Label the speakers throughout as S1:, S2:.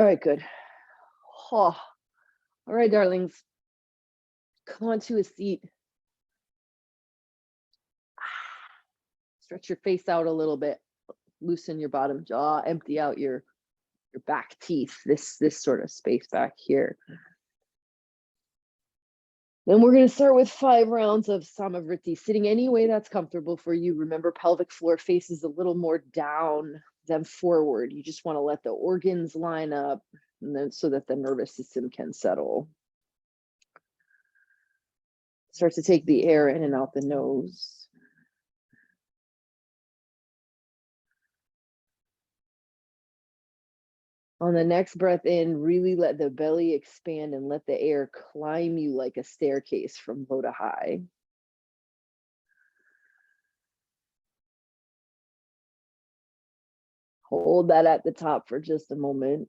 S1: All right, good. Oh, all right, darlings. Come on to a seat. Stretch your face out a little bit. Loosen your bottom jaw. Empty out your back teeth. This sort of space back here. Then we're going to start with 5 rounds of Samavriti, sitting any way that's comfortable for you. Remember, pelvic floor faces a little more down than forward. You just want to let the organs line up, and then so that the nervous system can settle. Start to take the air in and out the nose. On the next breath in, really let the belly expand and let the air climb you like a staircase from low to high. Hold that at the top for just a moment.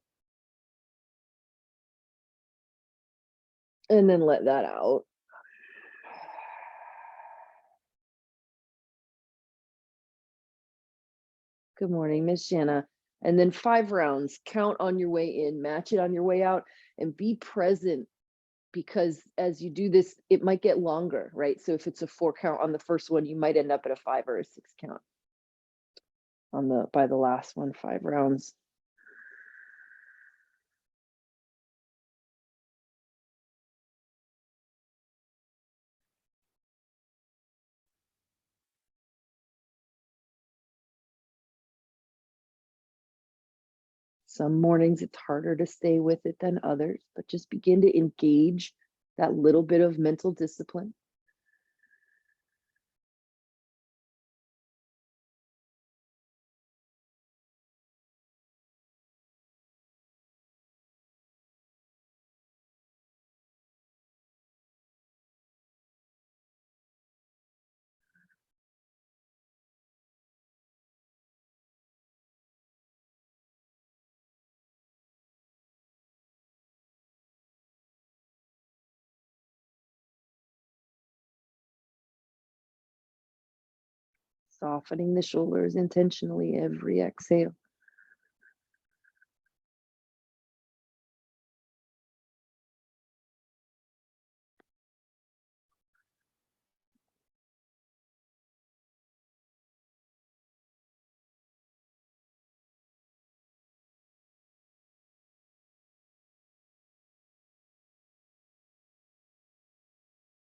S1: And then let that out. Good morning, Miss Shanna. And then 5 rounds, count on your way in, match it on your way out, and be present, because as you do this, it might get longer, right? So if it's a 4 count on the first one, you might end up at a 5 or a 6 count on by the last one, 5 rounds. Some mornings it's harder to stay with it than others, but just begin to engage that little bit of mental discipline. Softening the shoulders intentionally every exhale.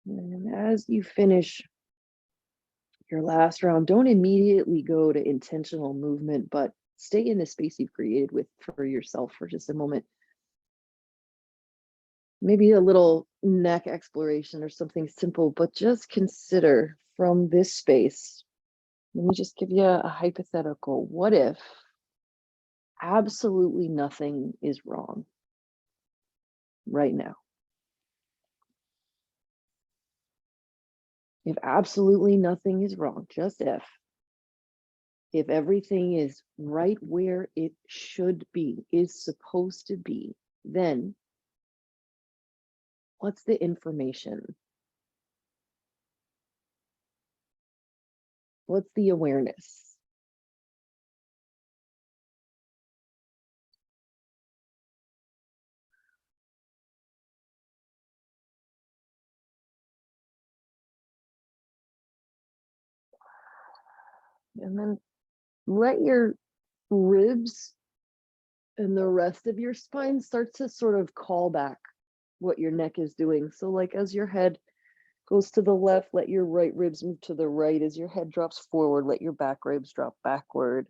S1: And as you finish your last round, don't immediately go to intentional movement, but stay in the space you've created for yourself for just a moment. Maybe a little neck exploration or something simple, but just consider from this space. Let me just give you a hypothetical. What if absolutely nothing is wrong right now? If absolutely nothing is wrong, just if everything is right where it should be, is supposed to be, then what's the information? What's the awareness? And then let your ribs and the rest of your spine start to sort of call back what your neck is doing. So like as your head goes to the left, let your right ribs move to the right. As your head drops forward, let your back ribs drop backward.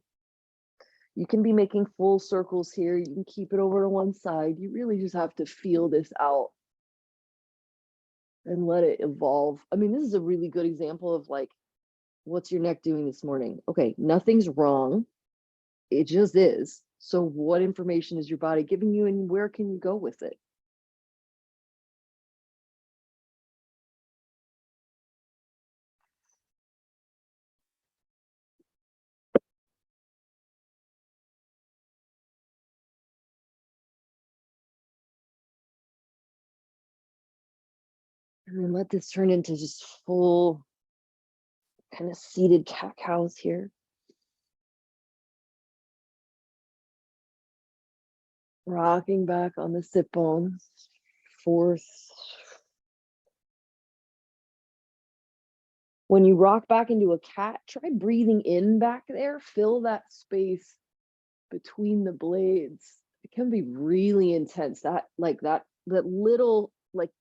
S1: You can be making full circles here. You can keep it over to one side. You really just have to feel this out and let it evolve. I mean, this is a really good example of like, what's your neck doing this morning? Okay, nothing's wrong. It just is. So what information is your body giving you, and where can you go with it? And then let this turn into just full kind of seated cat-cows here. Rocking back on the sit bones. Fourth. When you rock back into a cat, try breathing in back there. Fill that space between the blades. It can be really intense. That little like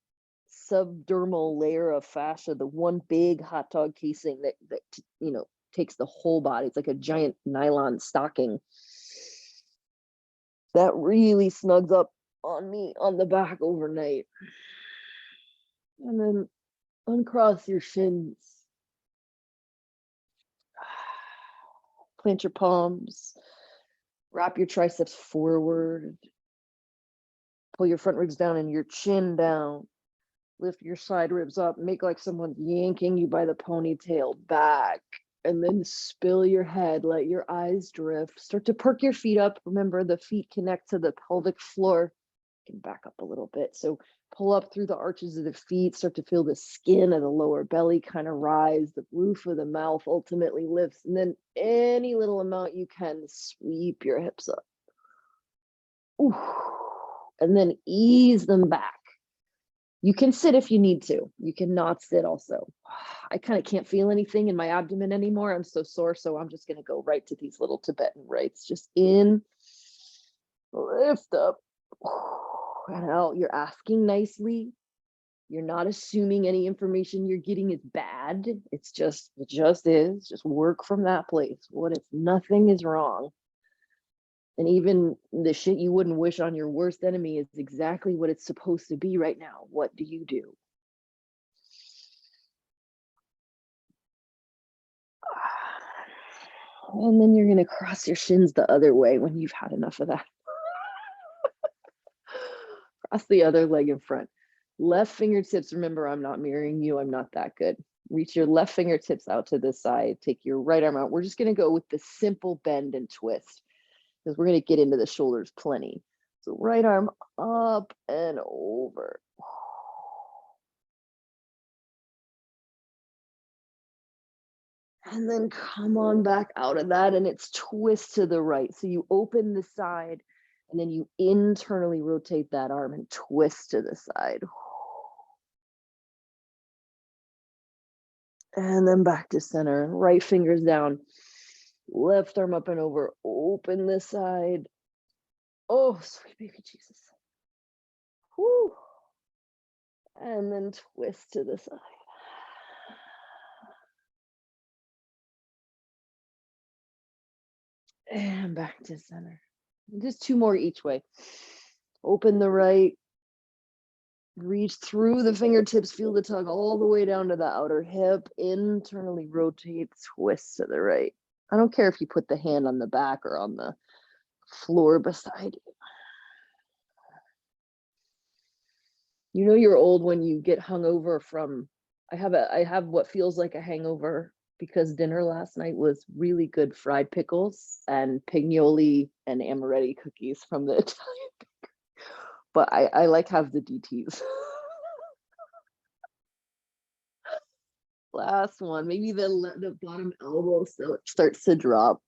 S1: subdermal layer of fascia, the one big hot dog casing that takes the whole body. It's like a giant nylon stocking. That really snugs up on me on the back overnight. And then uncross your shins. Plant your palms. Wrap your triceps forward. Pull your front ribs down and your chin down. Lift your side ribs up. Make like someone's yanking you by the ponytail back. And then spill your head. Let your eyes drift. Start to perk your feet up. Remember, the feet connect to the pelvic floor. You can back up a little bit. So pull up through the arches of the feet. Start to feel the skin of the lower belly kind of rise. The roof of the mouth ultimately lifts. And then any little amount you can, sweep your hips up. Ooh. And then ease them back. You can sit if you need to. You cannot sit also. I kind of can't feel anything in my abdomen anymore. I'm so sore. So I'm just going to go right to these little Tibetan rights. Just in, lift up, and out. You're asking nicely. You're not assuming any information you're getting is bad. It just is. Just work from that place. What if nothing is wrong? And even the shit you wouldn't wish on your worst enemy is exactly what it's supposed to be right now. What do you do? And then you're going to cross your shins the other way when you've had enough of that. Cross the other leg in front. Left fingertips, remember, I'm not mirroring you. I'm not that good. Reach your left fingertips out to the side. Take your right arm out. We're just going to go with the simple bend and twist, because we're going to get into the shoulders plenty. So right arm up and over. And then come on back out of that, and it's twist to the right. So you open the side, and then you internally rotate that arm and twist to the side. And then back to center. Right fingers down. Left arm up and over. Open this side. Oh, sweet baby Jesus. Whew. And then twist to the side. And back to center. Just two more each way. Open the right. Reach through the fingertips, feel the tug all the way down to the outer hip. Internally rotate, twist to the right. I don't care if you put the hand on the back or on the floor beside you. You know you're old when you get hungover from, I have what feels like a hangover because dinner last night was really good fried pickles and pignoli and amaretti cookies from the Italian bakery. But I like have the DTs. Last one, maybe the bottom elbow starts to drop.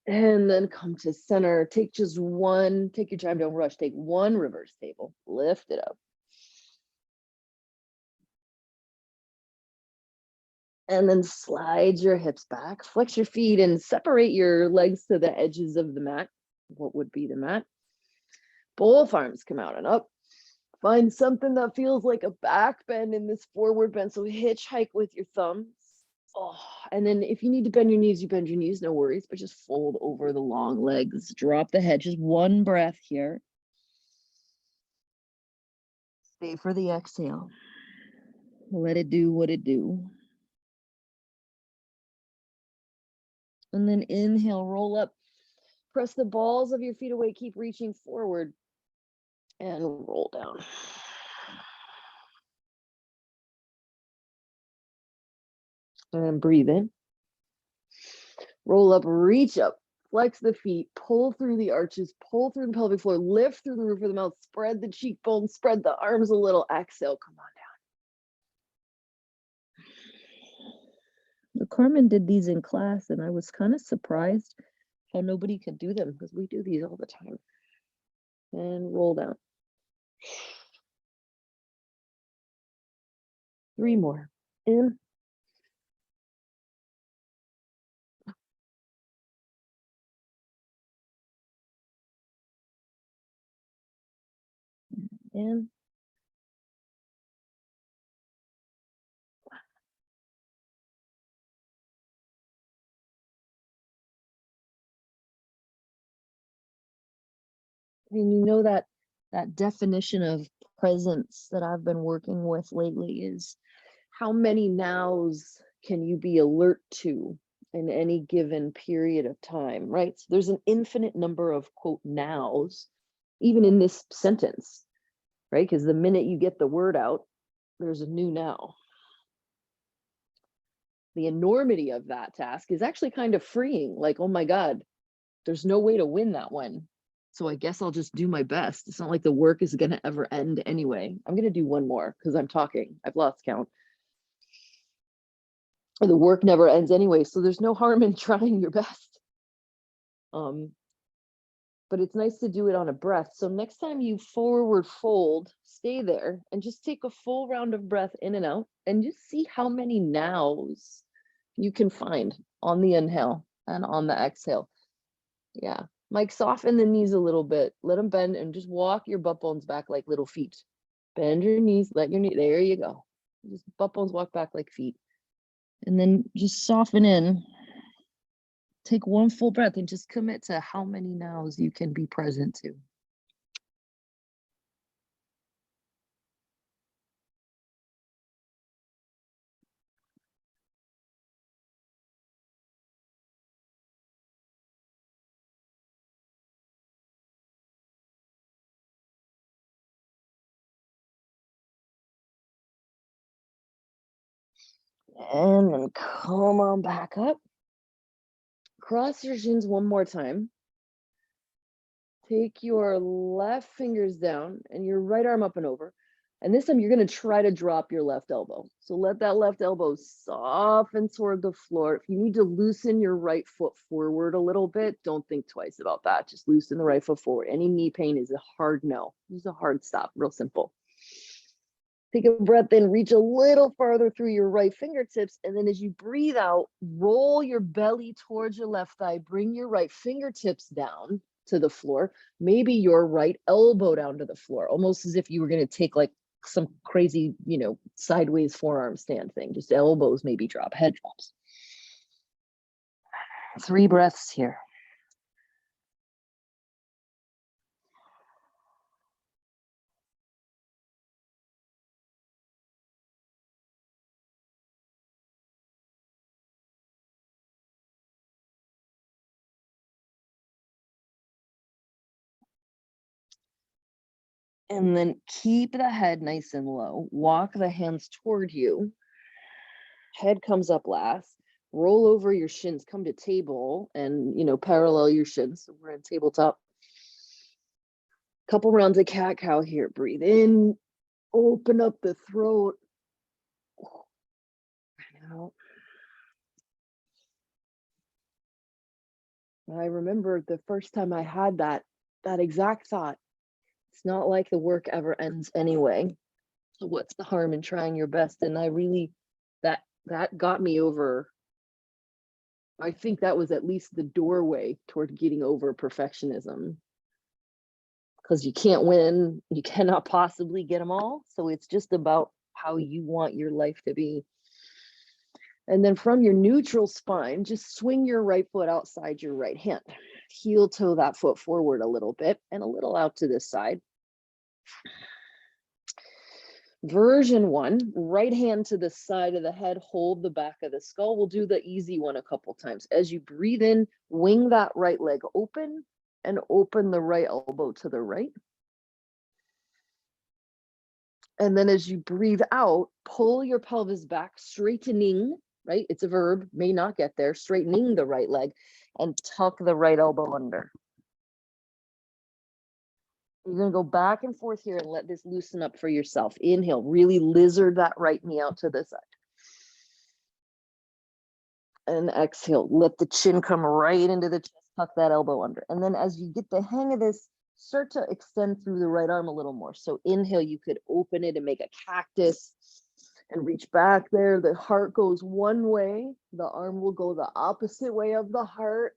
S1: And then come to center. Take your time, don't rush. Take one reverse table, lift it up. And then slide your hips back, flex your feet, and separate your legs to the edges of the mat. What would be the mat? Both arms come out and up. Find something that feels like a back bend in this forward bend. So hitchhike with your thumbs. Oh, and then if you need to bend your knees, you bend your knees, no worries, but just fold over the long legs. Drop the head, just one breath here. Stay for the exhale. Let it do what it do. And then inhale, roll up. Press the balls of your feet away. Keep reaching forward. And roll down. And breathe in. Roll up, reach up. flex the feet, pull through the arches, pull through the pelvic floor, lift through the roof of the mouth, spread the cheekbones, spread the arms a little, exhale, come on down. Carmen did these in class and I was kind of surprised how nobody could do them because we do these all the time. And roll down. 3 more. In. In. And you know that definition of presence that I've been working with lately is how many nows can you be alert to in any given period of time, right? So there's an infinite number of quote nows, even in this sentence, right? Because the minute you get the word out, there's a new now. The enormity of that task is actually kind of freeing. Like, oh my God, there's no way to win that one. So I guess I'll just do my best. It's not like the work is going to ever end anyway. I'm going to do one more because I'm talking. I've lost count. Or the work never ends anyway. So there's no harm in trying your best. But it's nice to do it on a breath. So next time you forward fold, stay there and just take a full round of breath in and out and just see how many nows you can find on the inhale and on the exhale. Yeah. Mike, soften the knees a little bit. Let them bend and just walk your butt bones back like little feet. Bend your knees, let your knee, there you go. Just butt bones walk back like feet. And then just soften in. Take one full breath and just commit to how many nows you can be present to. And then come on back up. Cross your shins one more time. Take your left fingers down and your right arm up and over. And this time you're going to try to drop your left elbow. So let that left elbow soften toward the floor. If you need to loosen your right foot forward a little bit, don't think twice about that. Just loosen the right foot forward. Any knee pain is a hard no. This is a hard stop, real simple. Take a breath in, reach a little farther through your right fingertips. And then as you breathe out, roll your belly towards your left thigh. Bring your right fingertips down to the floor. Maybe your right elbow down to the floor, almost as if you were going to take like some crazy, sideways forearm stand thing. Just elbows maybe drop, head drops. 3 breaths here. And then keep the head nice and low. Walk the hands toward you. Head comes up last. Roll over your shins, come to table and, parallel your shins. So we're in tabletop. Couple rounds of cat cow here. Breathe in, open up the throat. And out. I remember the first time I had that exact thought. It's not like the work ever ends anyway. So what's the harm in trying your best? And I really, that got me over. I think that was at least the doorway toward getting over perfectionism. Because you can't win, you cannot possibly get them all. So it's just about how you want your life to be. And then from your neutral spine, just swing your right foot outside your right hand. Heel toe that foot forward a little bit and a little out to this side. Version 1, right hand to the side of the head, hold the back of the skull. We'll do the easy one a couple times. As you breathe in, wing that right leg open and open the right elbow to the right. And then as you breathe out, pull your pelvis back, straightening right? It's a verb, may not get there, straightening the right leg, and tuck the right elbow under. You're going to go back and forth here and let this loosen up for yourself. Inhale, really lizard that right knee out to the side. And exhale, let the chin come right into the chest, tuck that elbow under. And then as you get the hang of this, start to extend through the right arm a little more. So inhale, you could open it and make a cactus and reach back there. The heart goes one way, the arm will go the opposite way of the heart.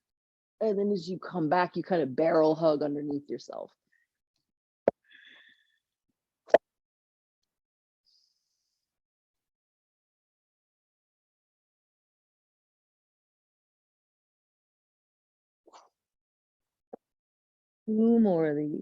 S1: And then as you come back, you kind of barrel hug underneath yourself. Two more of these.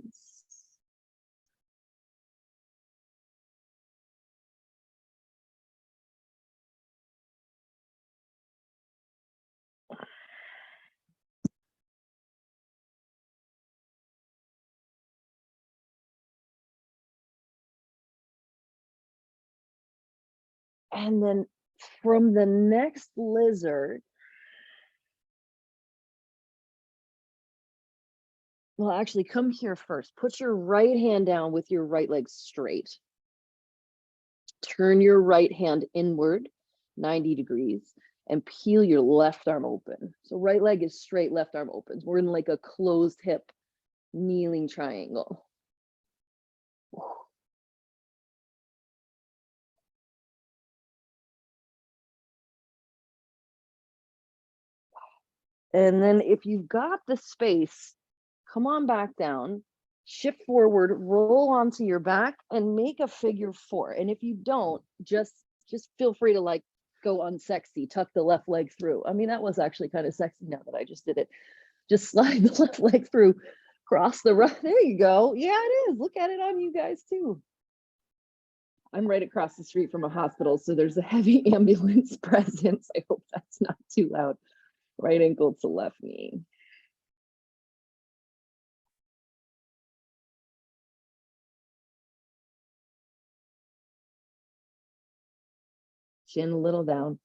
S1: And then from the next lizard, well, actually, come here first. Put your right hand down with your right leg straight. Turn your right hand inward, 90 degrees, and peel your left arm open. So right leg is straight, left arm opens. We're in like a closed hip, kneeling triangle. And then if you've got the space, come on back down, shift forward, roll onto your back, and make a figure four. And if you don't, just feel free to like go unsexy, tuck the left leg through. I mean, that was actually kind of sexy now that I just did it. Just slide the left leg through, cross the right. There you go. Yeah, it is. Look at it on you guys too. I'm right across the street from a hospital, so there's a heavy ambulance presence. I hope that's not too loud. Right ankle to left knee. Chin a little down,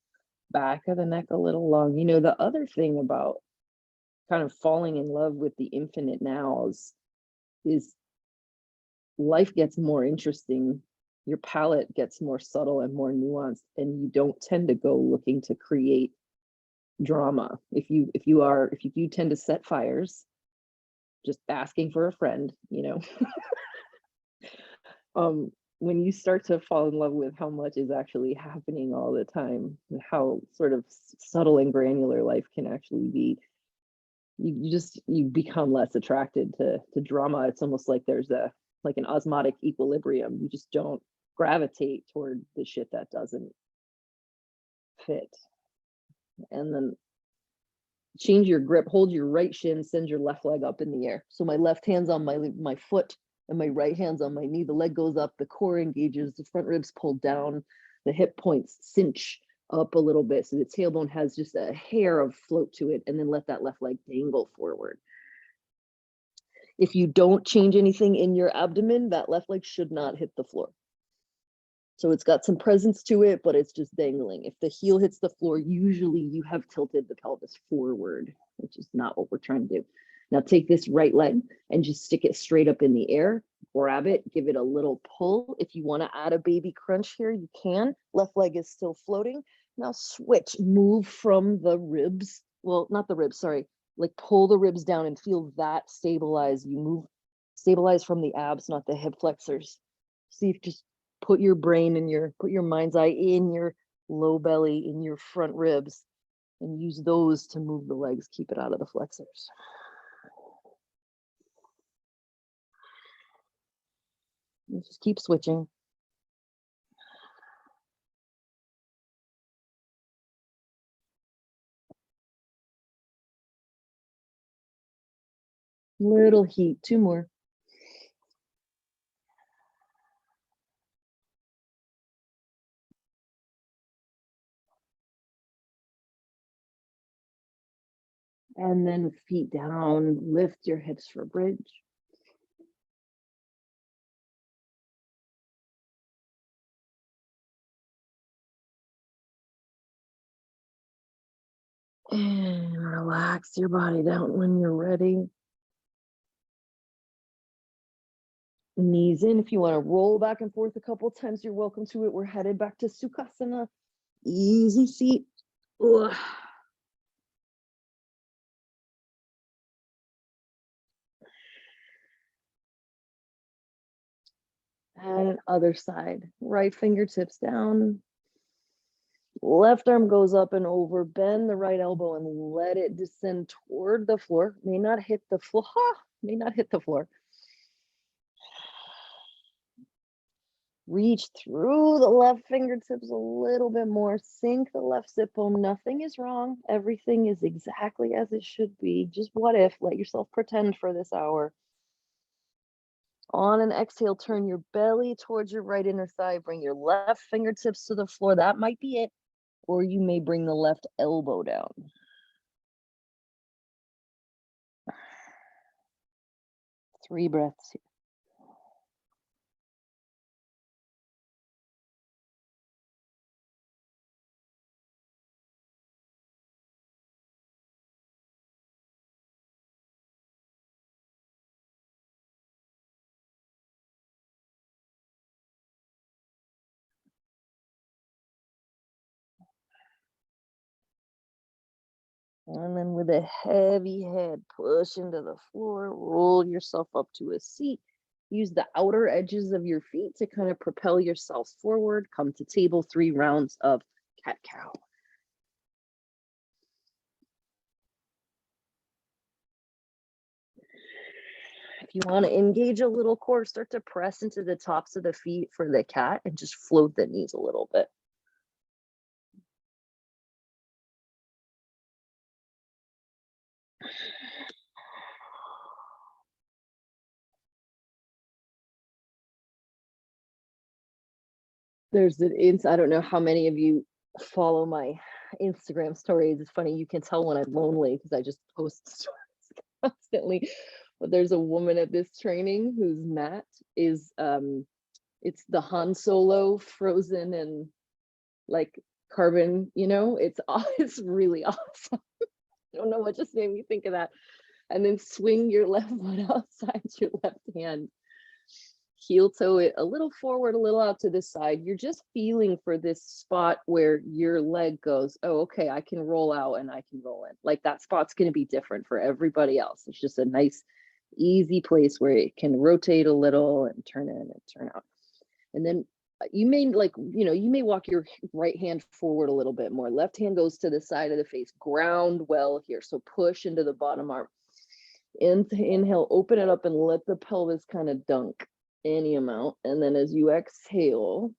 S1: back of the neck a little long. You know, the other thing about kind of falling in love with the infinite nows is life gets more interesting. Your palette gets more subtle and more nuanced, and you don't tend to go looking to create drama. If you tend to set fires, just asking for a friend, you know. When you start to fall in love with how much is actually happening all the time, how sort of subtle and granular life can actually be, you become less attracted to drama. It's almost like there's like an osmotic equilibrium. You just don't gravitate toward the shit that doesn't fit. And then change your grip, hold your right shin, send your left leg up in the air. So my left hand's on my foot and my right hand's on my knee. The leg goes up, the core engages, the front ribs pull down, the hip points cinch up a little bit. So the tailbone has just a hair of float to it, and then let that left leg dangle forward. If you don't change anything in your abdomen, that left leg should not hit the floor. So it's got some presence to it, but it's just dangling. If the heel hits the floor, usually you have tilted the pelvis forward, which is not what we're trying to do. Now take this right leg and just stick it straight up in the air, grab it, give it a little pull. If you want to add a baby crunch here, you can. Left leg is still floating. Now switch, move from the ribs. Well, not the ribs, sorry. Like pull the ribs down and feel that stabilize. You move, stabilize from the abs, not the hip flexors. See if just put your brain in put your mind's eye in your low belly, in your front ribs, and use those to move the legs, keep it out of the flexors. And just keep switching. Little heat, two more. And then feet down, lift your hips for bridge. And relax your body down when you're ready. Knees in. If you want to roll back and forth a couple times, you're welcome to it. We're headed back to Sukhasana. Easy seat. Ugh. And other side. Right fingertips down. Left arm goes up and over. Bend the right elbow and let it descend toward the floor. May not hit the floor. May not hit the floor. Reach through the left fingertips a little bit more. Sink the left sit bone. Nothing is wrong. Everything is exactly as it should be. Just what if? Let yourself pretend for this hour. On an exhale, turn your belly towards your right inner thigh. Bring your left fingertips to the floor. That might be it. Or you may bring the left elbow down. Three breaths here. And then with a heavy head, push into the floor, roll yourself up to a seat. Use the outer edges of your feet to kind of propel yourself forward. Come to table, 3 rounds of cat-cow. If you want to engage a little core, start to press into the tops of the feet for the cat and just float the knees a little bit. There's I don't know how many of you follow my Instagram stories. It's funny, you can tell when I'm lonely because I just post stories constantly. But there's a woman at this training whose mat is it's the Han Solo frozen and like carbon, it's really awesome. I don't know what just made me think of that. And then swing your left foot outside your left hand. Heel toe it a little forward, a little out to the side. You're just feeling for this spot where your leg goes, oh, okay, I can roll out and I can roll in. Like that spot's going to be different for everybody else. It's just a nice, easy place where it can rotate a little and turn in and turn out. And then you may you may walk your right hand forward a little bit more. Left hand goes to the side of the face. Ground well here. So push into the bottom arm. Inhale, open it up and let the pelvis kind of dunk any amount. And then as you exhale,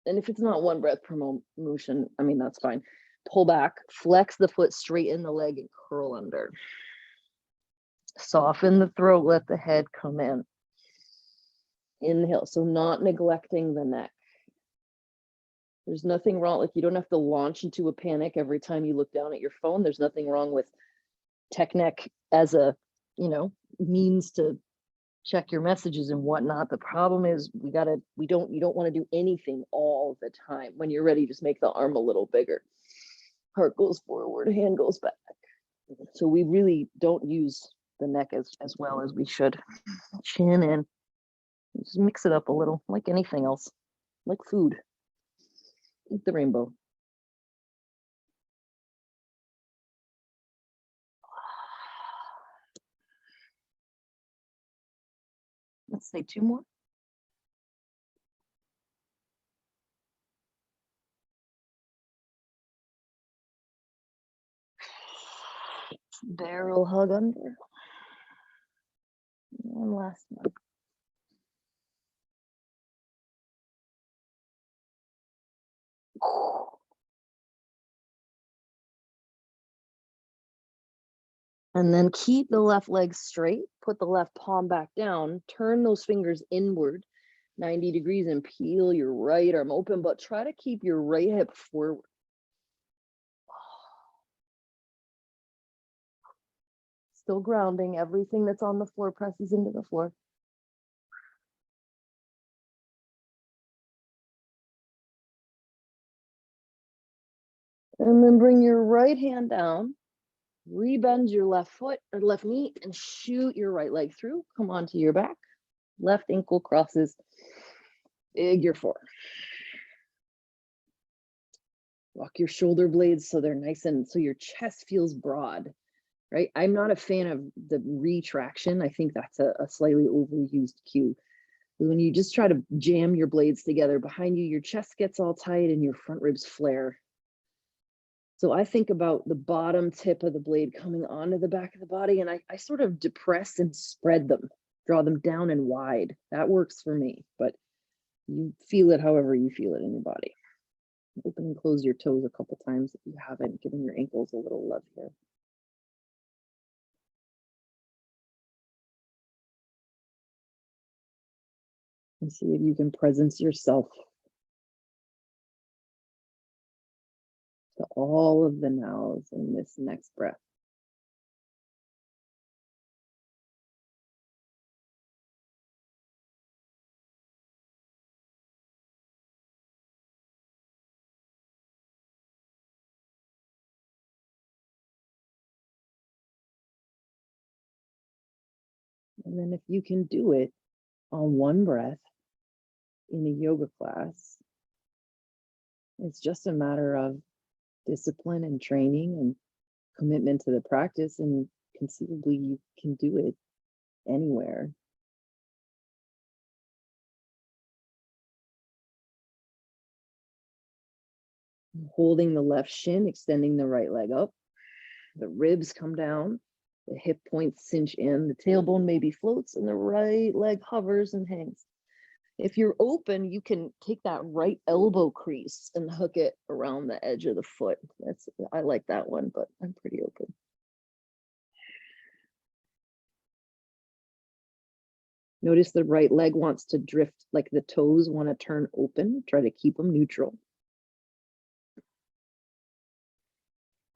S1: and if it's not one breath per motion, I mean, that's fine. Pull back, flex the foot, straighten the leg and curl under. Soften the throat, let the head come in. Inhale, so not neglecting the neck. There's nothing wrong, like you don't have to launch into a panic every time you look down at your phone. There's nothing wrong with tech neck as a, means to check your messages and whatnot. The problem is you don't want to do anything all the time. When you're ready, just make the arm a little bigger. Heart goes forward, hand goes back. So we really don't use the neck as well as we should. Chin in. Just mix it up a little, like anything else, like food. Eat the rainbow. Let's say 2 more. Barrel hug under. One last one. And then keep the left leg straight, put the left palm back down, turn those fingers inward 90 degrees and peel your right arm open, but try to keep your right hip forward. Still grounding, everything that's on the floor presses into the floor. And then bring your right hand down, rebend your left foot or left knee and shoot your right leg through. Come onto your back. Left ankle crosses, figure four. Walk your shoulder blades so they're nice and so your chest feels broad, right? I'm not a fan of the retraction. I think that's a slightly overused cue. When you just try to jam your blades together behind you, your chest gets all tight and your front ribs flare. So I think about the bottom tip of the blade coming onto the back of the body, and I sort of depress and spread them, draw them down and wide. That works for me, but you feel it however you feel it in your body. Open and close your toes a couple times if you haven't, giving your ankles a little love here. And see if you can presence yourself to all of the nows in this next breath. And then if you can do it on one breath in a yoga class, it's just a matter of discipline and training and commitment to the practice, and conceivably you can do it anywhere. Holding the left shin, extending the right leg up. The ribs come down, the hip points cinch in, the tailbone maybe floats, and the right leg hovers and hangs. If you're open, you can take that right elbow crease and hook it around the edge of the foot. I like that one, but I'm pretty open. Notice the right leg wants to drift, like the toes want to turn open. Try to keep them neutral.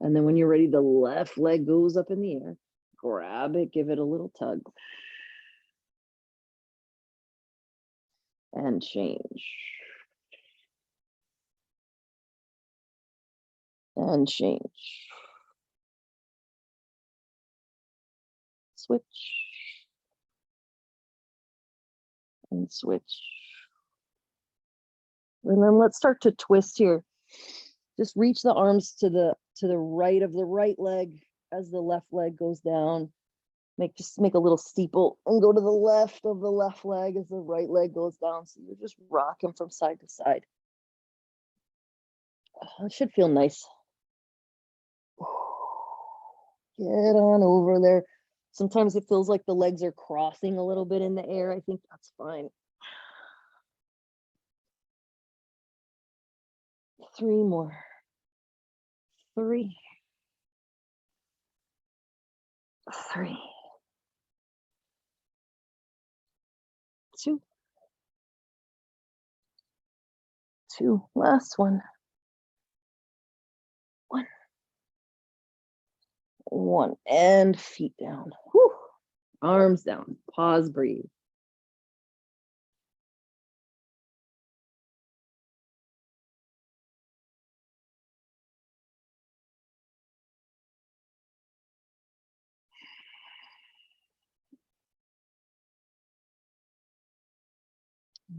S1: And then when you're ready, the left leg goes up in the air. Grab it, give it a little tug. And change. And change. Switch. And switch. And then let's start to twist here. Just reach the arms to the right of the right leg as the left leg goes down. Just make a little steeple and go to the left of the left leg as the right leg goes down. So you're just rocking from side to side. It should feel nice. Get on over there. Sometimes it feels like the legs are crossing a little bit in the air. I think that's fine. 3 more. 3. 3. 2. 2. Last one. 1. 1. And feet down. Whew. Arms down. Pause, breathe.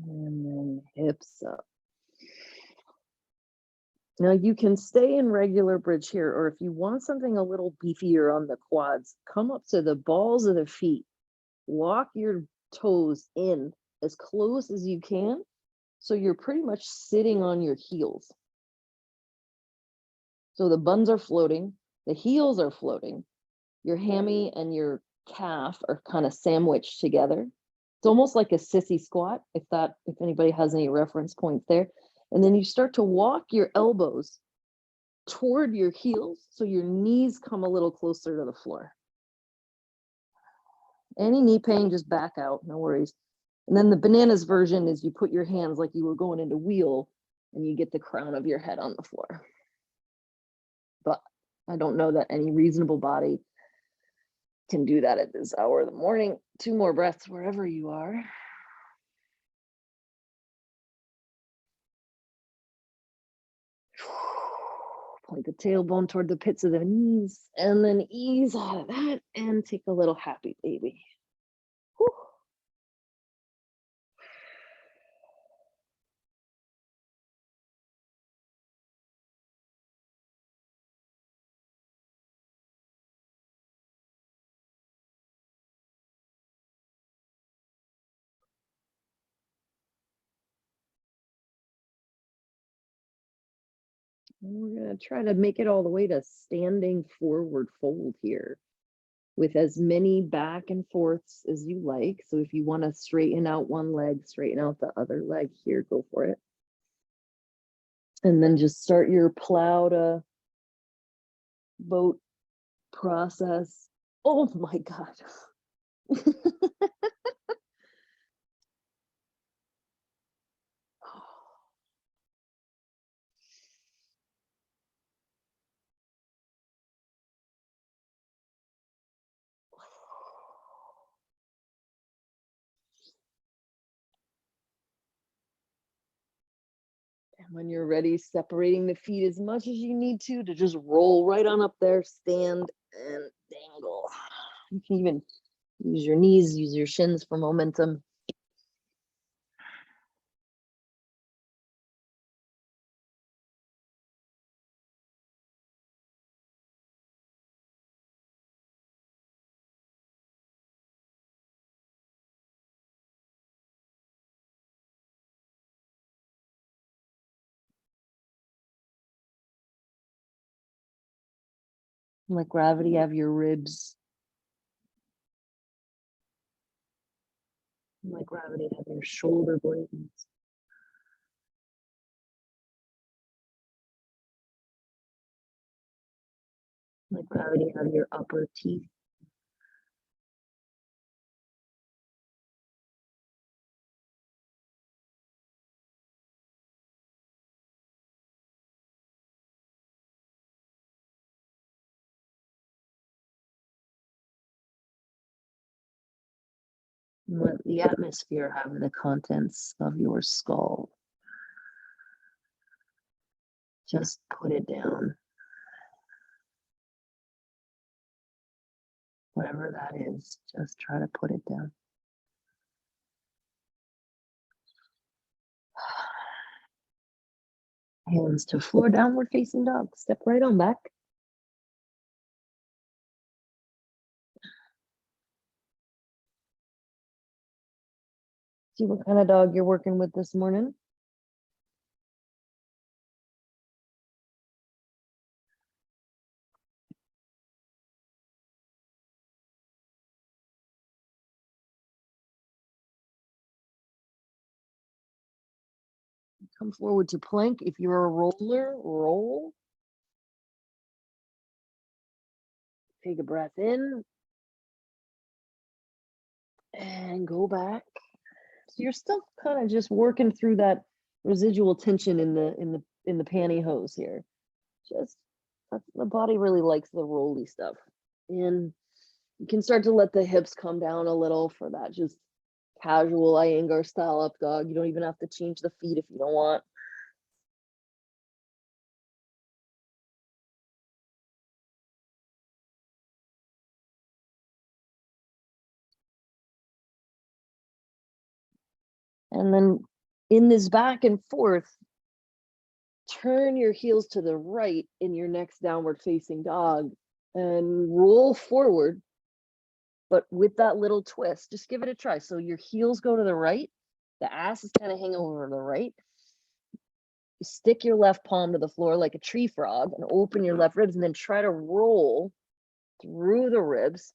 S1: And then hips up. Now you can stay in regular bridge here, or if you want something a little beefier on the quads, come up to the balls of the feet. Walk your toes in as close as you can. So you're pretty much sitting on your heels. So the buns are floating, the heels are floating. Your hammy and your calf are kind of sandwiched together. It's almost like a sissy squat, if anybody has any reference points there. And then you start to walk your elbows toward your heels, so your knees come a little closer to the floor. Any knee pain, just back out, no worries. And then the bananas version is you put your hands like you were going into wheel, and you get the crown of your head on the floor. But I don't know that any reasonable body can do that at this hour of the morning. 2 more breaths wherever you are. Point the tailbone toward the pits of the knees, and then ease out of that and take a little happy baby. Whew. We're going to try to make it all the way to standing forward fold here with as many back and forths as you like. So if you want to straighten out one leg, straighten out the other leg here, go for it. And then just start your plow to boat process. Oh my God. And when you're ready, separating the feet as much as you need to just roll right on up there, stand and dangle. You can even use your knees, use your shins for momentum. Let gravity have your ribs. Let gravity have your shoulder blades. Let gravity have your upper teeth. And let the atmosphere have the contents of your skull. Just put it down. Whatever that is, just try to put it down. Hands to floor, downward facing dog. Step right on back. See what kind of dog you're working with this morning. Come forward to plank. If you're a roller, roll. Take a breath in. And go back. So you're still kind of just working through that residual tension in the pantyhose here. Just the body really likes the rolly stuff. And you can start to let the hips come down a little for that just casual Iyengar style up dog. You don't even have to change the feet if you don't want. And then in this back and forth, turn your heels to the right in your next downward facing dog and roll forward, but with that little twist. Just give it a try. So your heels go to the right, the ass is kind of hanging over to the right. You stick your left palm to the floor like a tree frog and open your left ribs, and then try to roll through the ribs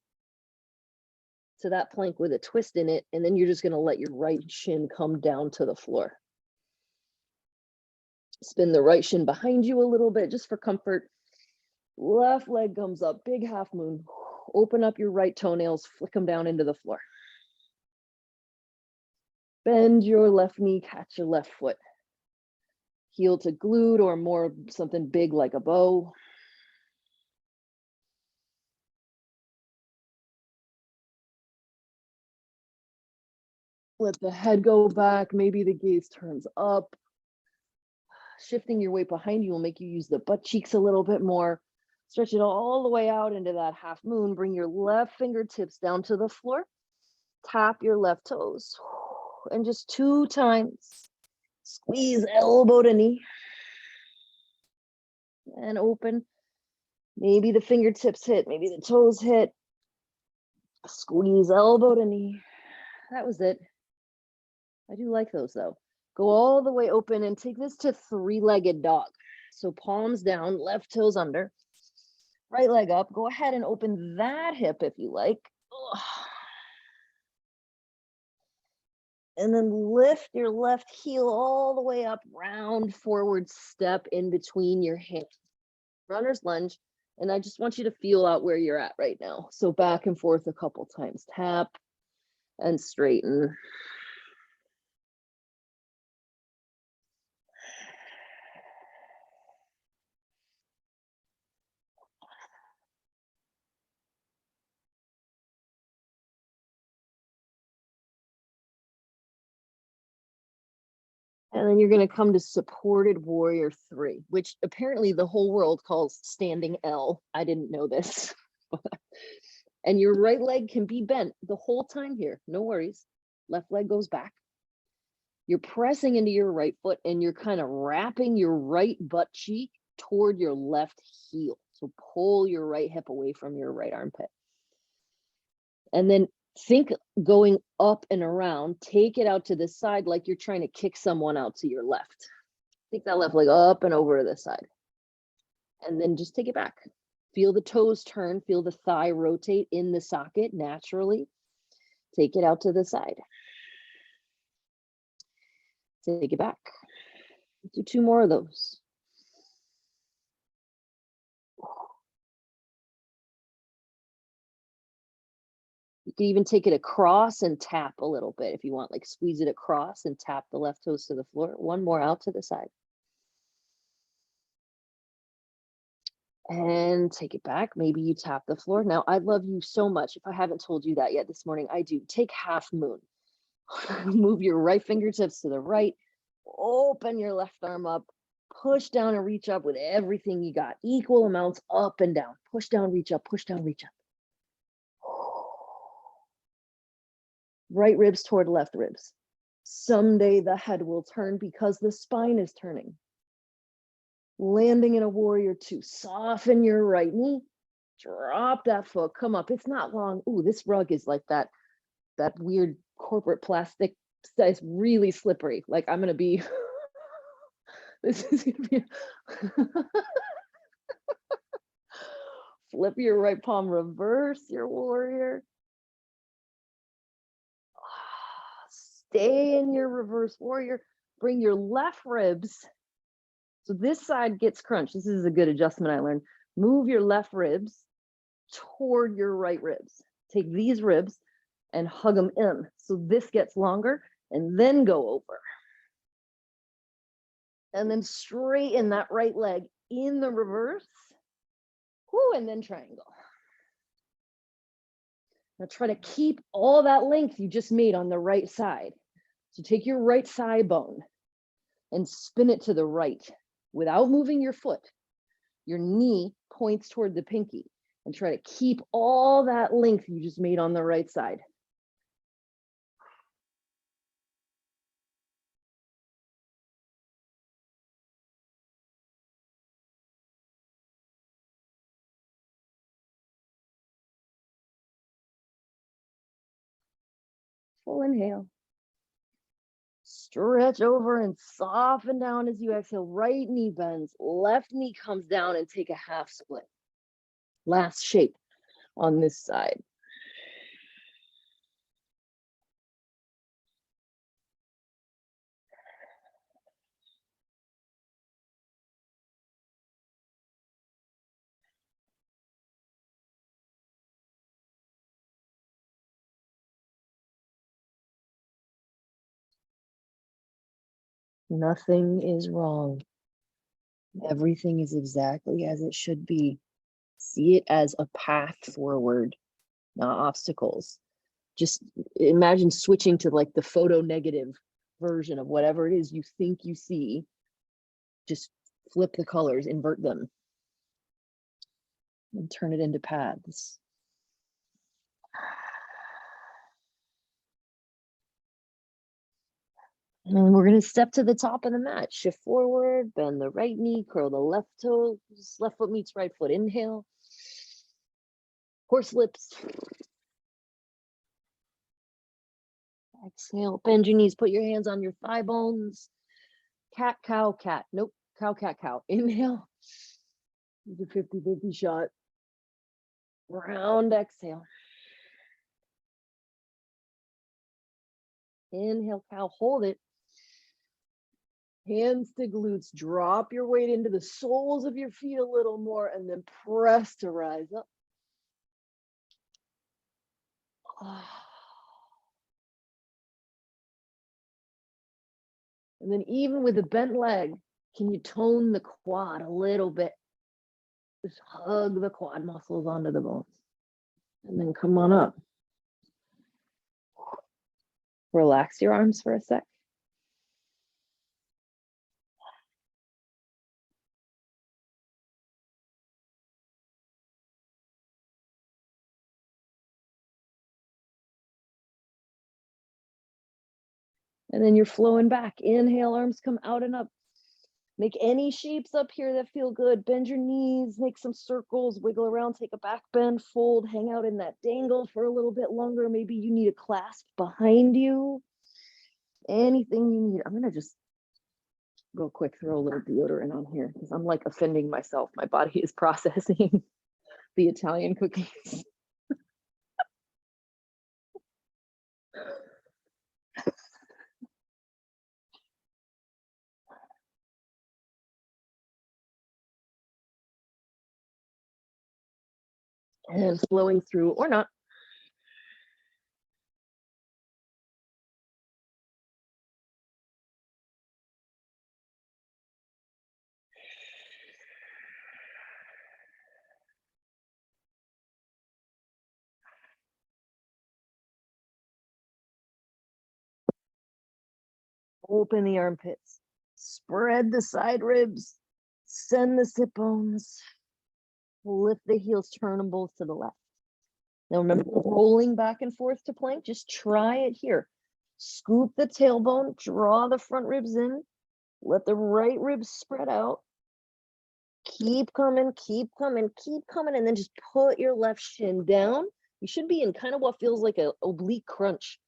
S1: to that plank with a twist in it. And then you're just going to let your right shin come down to the floor. Spin the right shin behind you a little bit just for comfort. Left leg comes up, big half moon. Open up your right toenails, flick them down into the floor. Bend your left knee, catch your left foot. Heel to glute or more something big like a bow. Let the head go back. Maybe the gaze turns up. Shifting your weight behind you will make you use the butt cheeks a little bit more. Stretch it all the way out into that half moon. Bring your left fingertips down to the floor. Tap your left toes. And just 2 times. Squeeze elbow to knee. And open. Maybe the fingertips hit, maybe the toes hit. Squeeze elbow to knee. That was it. I do like those though. Go all the way open and take this to 3-legged dog. So palms down, left toes under, right leg up. Go ahead and open that hip if you like. And then lift your left heel all the way up, round forward step in between your hands. Runner's lunge. And I just want you to feel out where you're at right now. So back and forth a couple times. Tap and straighten. And then you're going to come to supported warrior 3, which apparently the whole world calls standing L. I didn't know this. And your right leg can be bent the whole time here. No worries. Left leg goes back. You're pressing into your right foot and you're kind of wrapping your right butt cheek toward your left heel. So pull your right hip away from your right armpit. And then think going up and around, take it out to the side like you're trying to kick someone out to your left. Take that left leg up and over to the side. And then just take it back. Feel the toes turn, feel the thigh rotate in the socket naturally. Take it out to the side. Take it back. Do 2 more of those. You can even take it across and tap a little bit if you want, like squeeze it across and tap the left toes to the floor. 1 more out to the side. And take it back. Maybe you tap the floor. Now, I love you so much. If I haven't told you that yet this morning, I do. Take half moon. Move your right fingertips to the right. Open your left arm up. Push down and reach up with everything you got. Equal amounts up and down. Push down, reach up, push down, reach up. Right ribs toward left ribs. Someday the head will turn because the spine is turning. Landing in a warrior 2. Soften your right knee. Drop that foot. Come up. It's not long. Ooh, this rug is like that weird corporate plastic. It's really slippery. Like I'm gonna be. This is gonna be. Flip your right palm. Reverse your warrior. Stay in your reverse warrior. Bring your left ribs. So this side gets crunched. This is a good adjustment I learned. Move your left ribs toward your right ribs. Take these ribs and hug them in. So this gets longer and then go over. And then straighten that right leg in the reverse. Whoo, and then triangle. Now try to keep all that length you just made on the right side. So take your right thigh bone and spin it to the right without moving your foot. Your knee points toward the pinky and try to keep all that length you just made on the right side. Full inhale. Stretch over and soften down as you exhale. Right knee bends, left knee comes down and take a half split. Last shape on this side. Nothing is wrong. Everything is exactly as it should be. See it as a path forward, not obstacles. Just imagine switching to like the photo negative version of whatever it is you think you see. just flip the colors, invert them, and turn it into paths. And we're going to step to the top of the mat. Shift forward, bend the right knee, curl the left toe. Left foot meets right foot. Inhale. Horse lips. Exhale. Bend your knees. Put your hands on your thigh bones. Cat, cow, cat. Nope. Cow, cat, cow. Inhale. The 50-50 shot. Round exhale. Inhale, cow. Hold it. Hands to glutes, drop your weight into the soles of your feet a little more, and then press to rise up. And then even with a bent leg, can you tone the quad a little bit? Just hug the quad muscles onto the bones. And then come on up. Relax your arms for a sec. And then you're flowing back. Inhale, arms come out and up. Make any shapes up here that feel good. Bend your knees, make some circles, wiggle around, take a back bend, fold, hang out in that dangle for a little bit longer. Maybe you need a clasp behind you. Anything you need. I'm going to just real quick throw a little deodorant on here because I'm like offending myself. My body is processing the Italian cookies. And flowing through or not. Open the armpits, spread the side ribs, send the sit bones, lift the heels, turn them both to the left. Now remember, rolling back and forth to plank, just try it here. Scoop the tailbone, draw the front ribs in, let the right ribs spread out. Keep coming, keep coming, keep coming, and then just put your left shin down. You should be in kind of what feels like an oblique crunch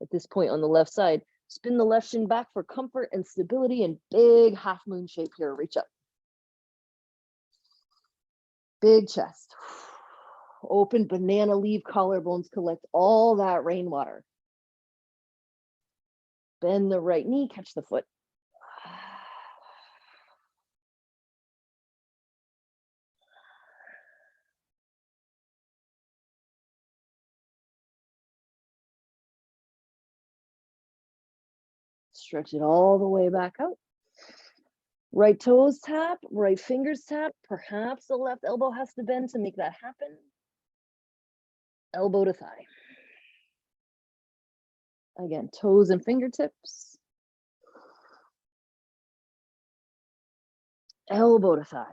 S1: at this point on the left side. Spin the left shin back for comfort and stability, and big half moon shape here. Reach up. Big chest. Open banana leaf, collarbones collect all that rainwater. Bend the right knee, catch the foot. Stretch it all the way back out. Right toes tap, right fingers tap. Perhaps the left elbow has to bend to make that happen. Elbow to thigh. Again, toes and fingertips. Elbow to thigh.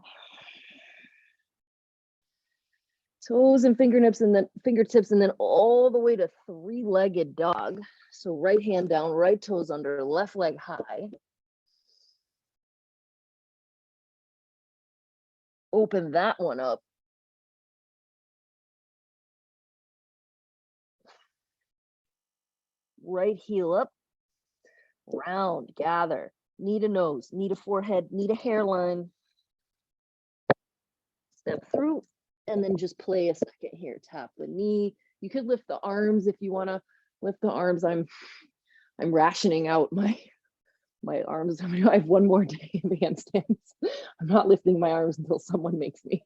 S1: Toes and fingertips, and then all the way to three-legged dog. So right hand down, right toes under, left leg high. Open that one up. Right heel up. Round, gather. Knee to nose, knee to forehead, knee to hairline. Step through, and then just play a second here. Tap the knee. You could lift the arms if you want to lift the arms. I'm rationing out my arms. I have one more day in the handstands. I'm not lifting my arms until someone makes me.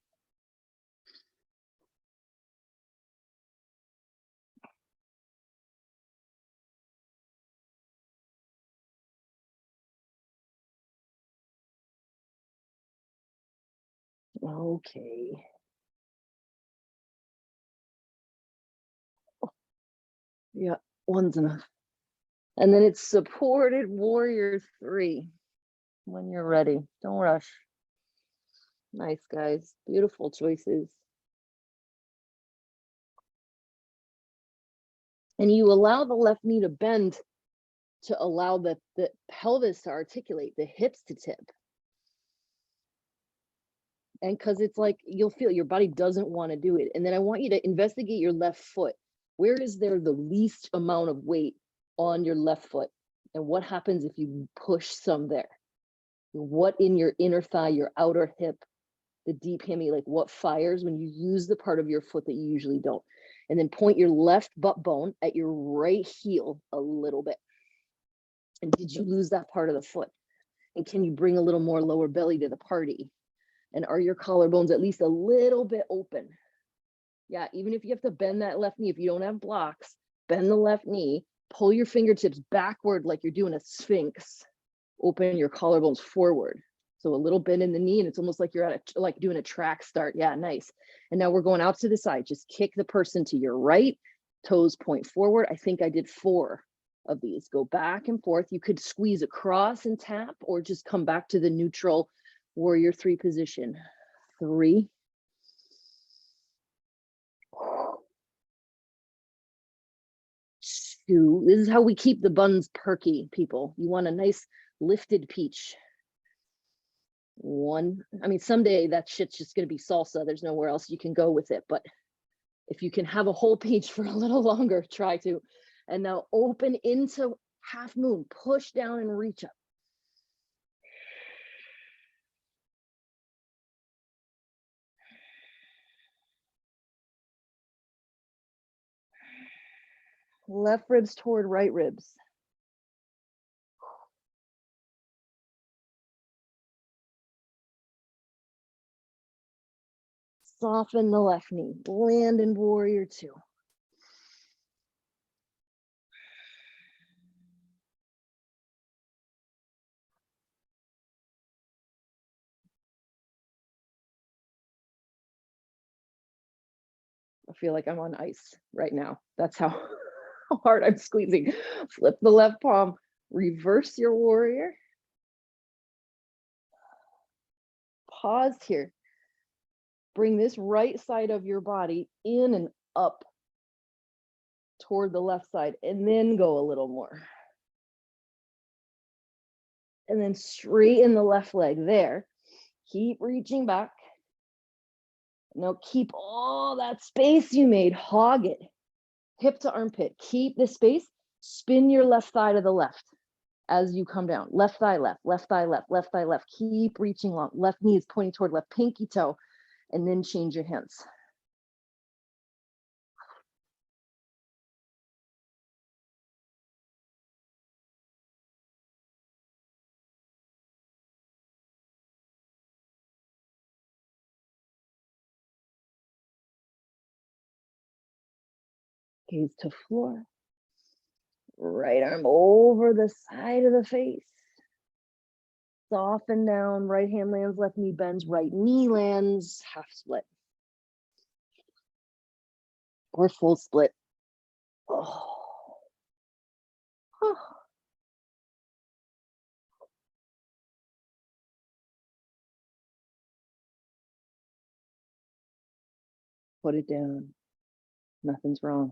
S1: Okay. Yeah, one's enough. And then it's supported warrior 3. when you're ready. Don't rush. Nice, guys. Beautiful choices. And you allow the left knee to bend to allow the pelvis to articulate, the hips to tip. And because it's like you'll feel your body doesn't want to do it. And then I want you to investigate your left foot. Where is there the least amount of weight on your left foot? And what happens if you push some there? What in your inner thigh, your outer hip, the deep hammy, like what fires when you use the part of your foot that you usually don't? And then point your left butt bone at your right heel a little bit. And did you lose that part of the foot? And can you bring a little more lower belly to the party? And are your collarbones at least a little bit open? Yeah, even if you have to bend that left knee, if you don't have blocks, bend the left knee, pull your fingertips backward like you're doing a sphinx, open your collarbones forward. So a little bend in the knee, and it's almost like you're at like doing a track start. Yeah, nice. And now we're going out to the side. Just kick the person to your right, toes point forward. I think I did 4 of these. Go back and forth. You could squeeze across and tap, or just come back to the neutral warrior 3 position. 3. 2. This is how we keep the buns perky, people. You want a nice lifted peach. 1. I mean, someday that shit's just going to be salsa. There's nowhere else you can go with it. But if you can have a whole peach for a little longer, try to. And now open into half moon. Push down and reach up. Left ribs toward right ribs. Soften the left knee. Land in warrior 2. I feel like I'm on ice right now. That's how hard I'm squeezing. Flip the left palm, reverse your warrior. Pause here. Bring this right side of your body in and up toward the left side, and then go a little more. And then straighten the left leg there. Keep reaching back. Now keep all that space you made, hog it. Hip to armpit, keep the space. Spin your left thigh to the left as you come down. Left thigh left, left thigh left, left thigh left. Keep reaching long. Left knee is pointing toward left pinky toe, and then change your hands. Gaze to floor. Right arm over the side of the face. Soften down. Right hand lands, left knee bends, right knee lands, half split. Or full split. Oh. Oh. Put it down. Nothing's wrong.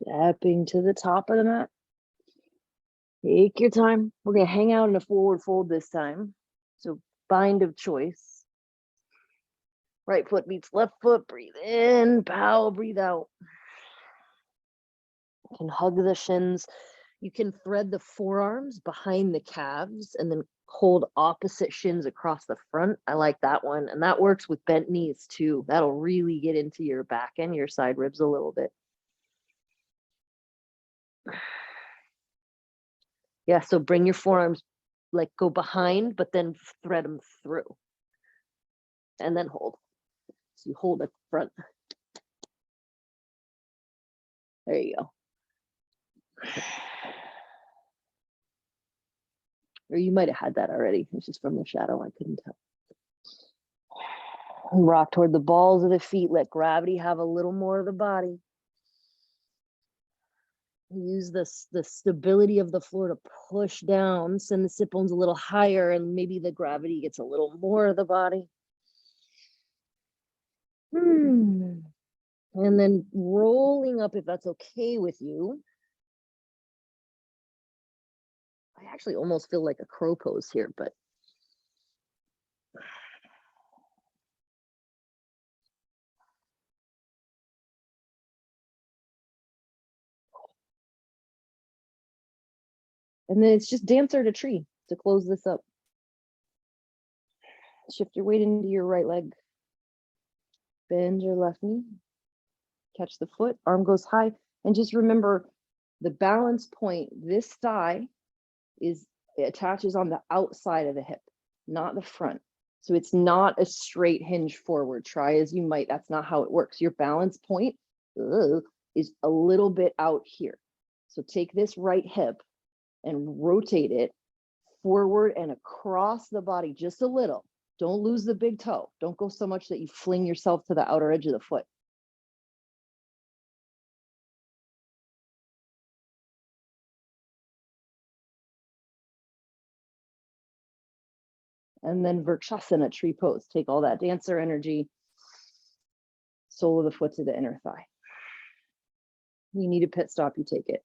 S1: Stepping to the top of the mat. Take your time. We're going to hang out in a forward fold this time. So bind of choice. Right foot meets left foot. Breathe in, bow, breathe out. You can hug the shins. You can thread the forearms behind the calves and then hold opposite shins across the front. I like that one. And that works with bent knees too. That'll really get into your back and your side ribs a little bit. Yeah, so bring your forearms like go behind, but then thread them through and then hold. So you hold at the front. There you go. Or you might have had that already. It's just from the shadow. I couldn't tell. Rock toward the balls of the feet. Let gravity have a little more of the body. Use the stability of the floor to push down. Send the sit bones a little higher, and maybe the gravity gets a little more of the body. And then rolling up, if that's okay with you. I actually almost feel like a crow pose here, but and then it's just dancer to tree to close this up. Shift your weight into your right leg. Bend your left knee. Catch the foot, arm goes high. And just remember the balance point, this thigh it attaches on the outside of the hip, not the front. So it's not a straight hinge forward. Try as you might, that's not how it works. Your balance point is a little bit out here. So take this right hip and rotate it forward and across the body just a little. Don't lose the big toe. Don't go so much that you fling yourself to the outer edge of the foot. And then Vrkshasana, tree pose. Take all that dancer energy, sole of the foot to the inner thigh. You need a pit stop, you take it.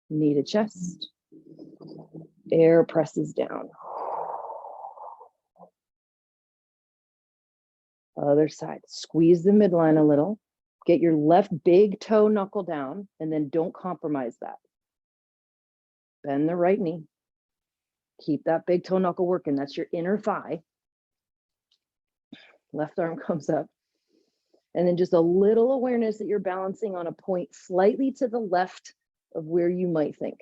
S1: Knee to chest. Air presses down. Other side. Squeeze the midline a little. Get your left big toe knuckle down, and then don't compromise that. Bend the right knee. Keep that big toe knuckle working. That's your inner thigh. Left arm comes up. And then just a little awareness that you're balancing on a point slightly to the left of where you might think.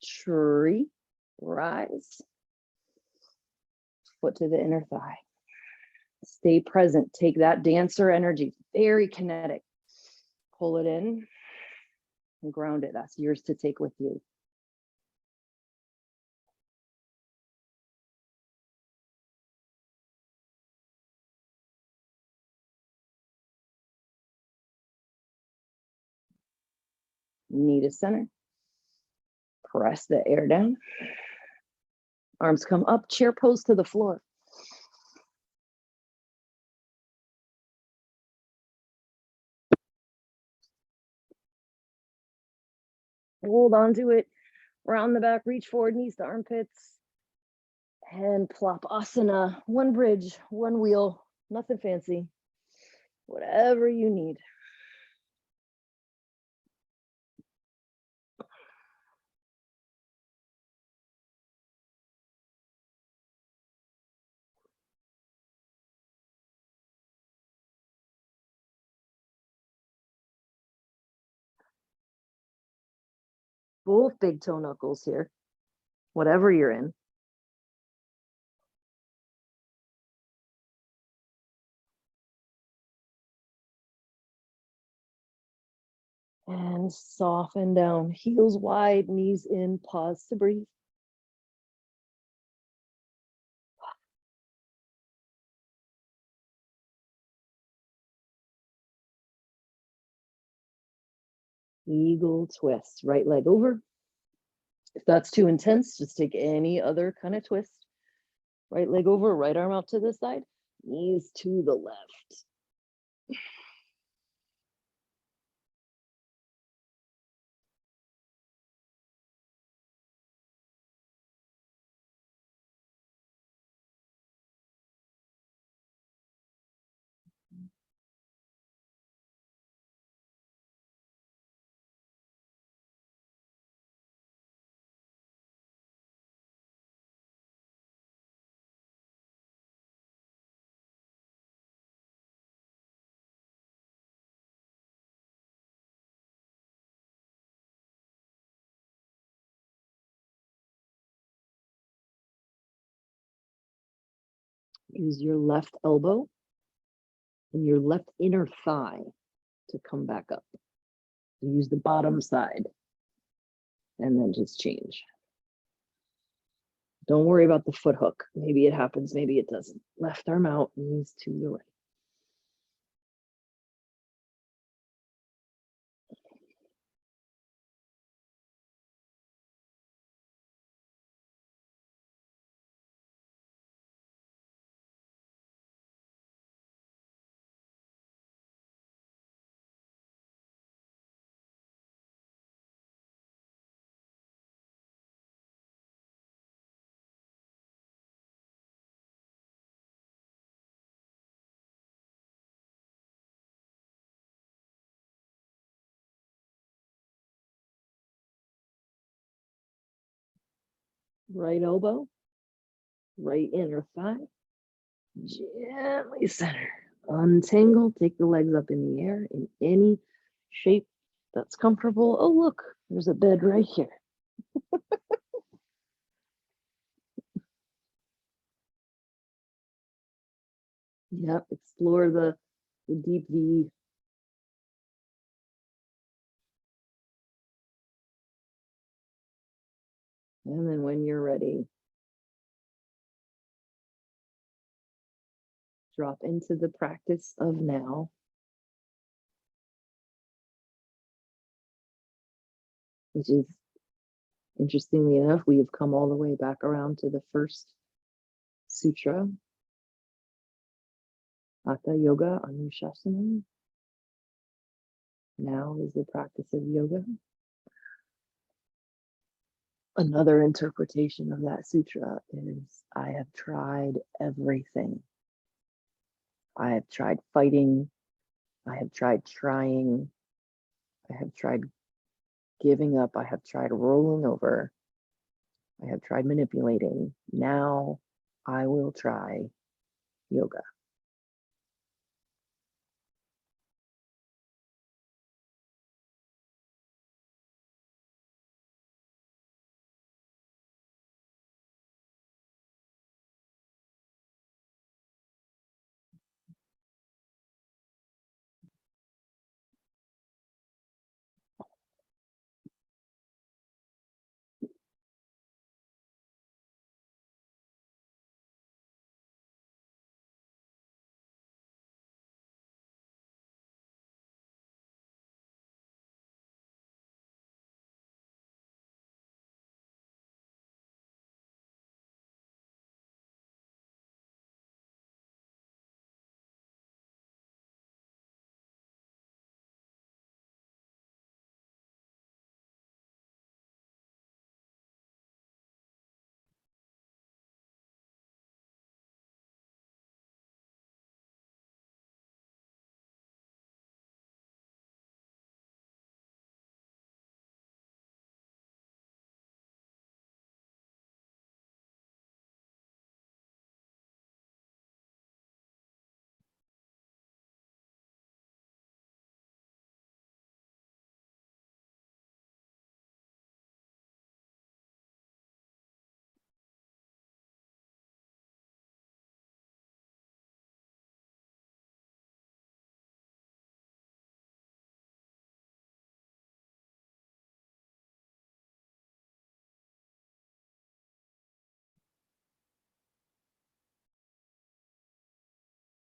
S1: Tree, rise. Foot to the inner thigh. Stay present. Take that dancer energy, very kinetic. Pull it in and ground it. That's yours to take with you. Knee to center. Press the air down. Arms come up, chair pose to the floor. Hold on to it. Round the back, reach forward, knees to armpits. And plop asana. One bridge, one wheel, nothing fancy. Whatever you need. Both big toe knuckles here, whatever you're in. And soften down, heels wide, knees in, pause to breathe. Eagle twist, right leg over. If that's too intense, just take any other kind of twist. Right leg over, right arm out to the side, knees to the left. Use your left elbow and your left inner thigh to come back up. Use the bottom side and then just change. Don't worry about the foot hook. Maybe it happens, maybe it doesn't. Left arm out, knees to the right. Right elbow, right inner thigh, gently center. Untangle, take the legs up in the air in any shape that's comfortable. Oh, look, there's a bed right here. Yep, explore the deep V. And then when you're ready, drop into the practice of now. Which is, interestingly enough, we have come all the way back around to the first sutra, Hatha Yoga Anushasana. Now is the practice of yoga. Another interpretation of that sutra is, I have tried everything. I have tried fighting. I have tried trying. I have tried giving up. I have tried rolling over. I have tried manipulating. Now I will try yoga.